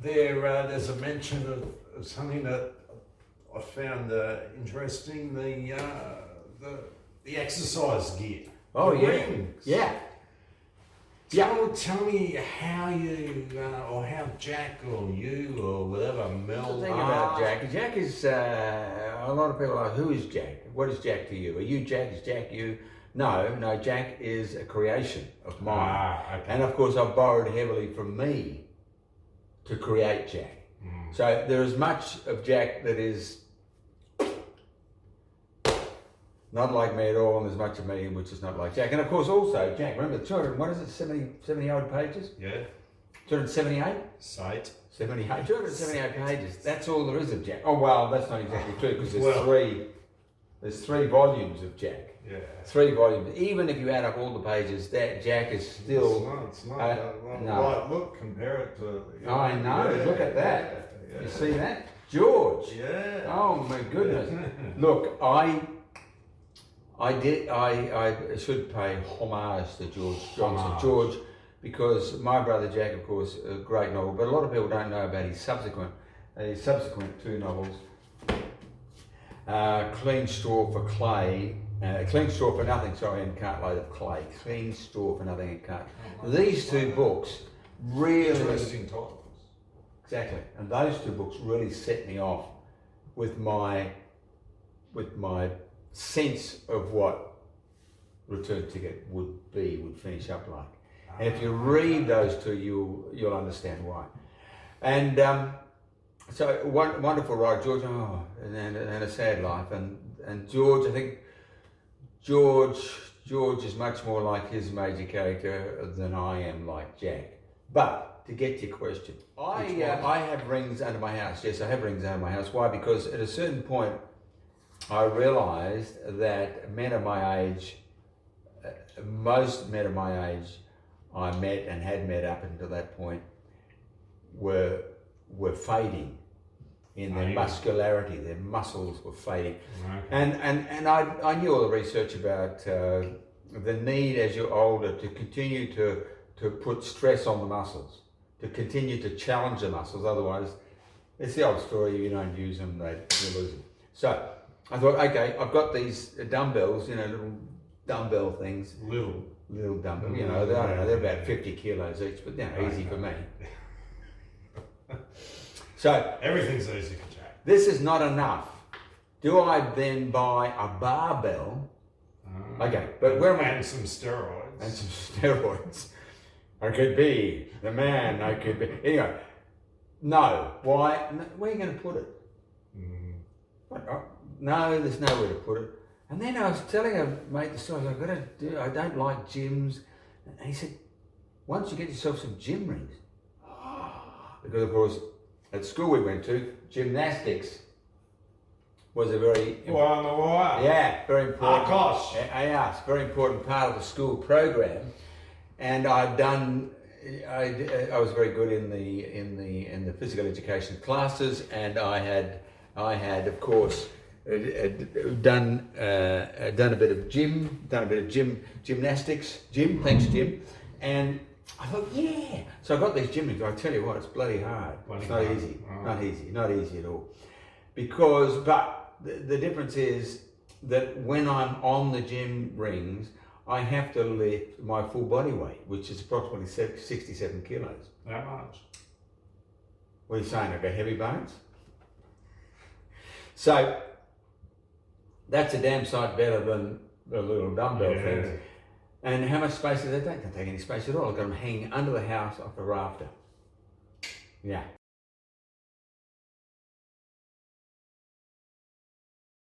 there's a mention of something that I found interesting, the exercise gear. Oh, the yeah. rings. Yeah. Tell me how you, or how Jack or you or whatever, Mel. The thing about Jack, Jack is, a lot of people are, who is Jack? What is Jack to you? Are you Jack? Is Jack you? No, Jack is a creation of mine. Okay. And of course I've borrowed heavily from me to create Jack. So there is much of Jack that is not like me at all, and there's much of me which is not like Jack. And of course also, Jack, remember, 70 odd pages? Yeah. 278? Sight. 78, 278 pages. That's all there is of Jack. Oh, well, that's not exactly true, because there's three volumes of Jack. Yeah. 3 volumes. Even if you add up all the pages, that Jack is still... It's not no. right. Look, compare it to... I know, look at that. Yeah. You see that? George. Yeah. Oh my goodness. Look, I should pay homage to George Johnston. George, because my brother Jack, of course, a great novel, but a lot of people don't know about his subsequent 2 novels. Clean Straw for Clay, Clean Straw for Nothing, and Cartload of Clay. Clean Straw for Nothing and Cart. These 2 books really... Interesting titles. Exactly, and those 2 books really set me off with my sense of what Return Ticket would finish up like. And if you read those 2, you'll understand why. And so wonderful writer, George. And a sad life. And George, I think George is much more like his major character than I am like Jack. But to get to your question, I have rings under my house. Yes, I have rings under my house. Why? Because at a certain point, I realised that men of my age, most men of my age, I met and had met up until that point, were fading in their muscularity. Their muscles were fading, and I knew all the research about the need as you're older to continue to put stress on the muscles, to continue to challenge the muscles. Otherwise, it's the old story: if you don't use them, you lose them. So I thought, okay, I've got these dumbbells, little dumbbell things. Little dumbbell, I don't know, they're about 50 kilos each, but easy for me. So Everything's easy for Jack. this is not enough. Do I then buy a barbell? Okay, but where am I? And some steroids. And some steroids. I could be the man, I could be. Anyway, no. Why? Where are you going to put it? No, there's nowhere to put it. And then I was telling a mate the story, I don't like gyms. And he said, why don't you get yourself some gym rings? Because of course, at school we went to, gymnastics was a very... very important. It's a very important part of the school program. And I was very good in the physical education classes, and I had of course done a bit of gymnastics, thanks Jim, and I thought, yeah. So I got these gym rings. I tell you what, it's bloody hard. It's not easy, not easy at all. But the difference is that when I'm on the gym rings, I have to lift my full body weight, which is approximately 67 kilos. How much? What are you saying? I've got heavy bones? So that's a damn sight better than the little dumbbell things. And how much space does that take? It doesn't take any space at all. I've got them hanging under the house off the rafter. Yeah.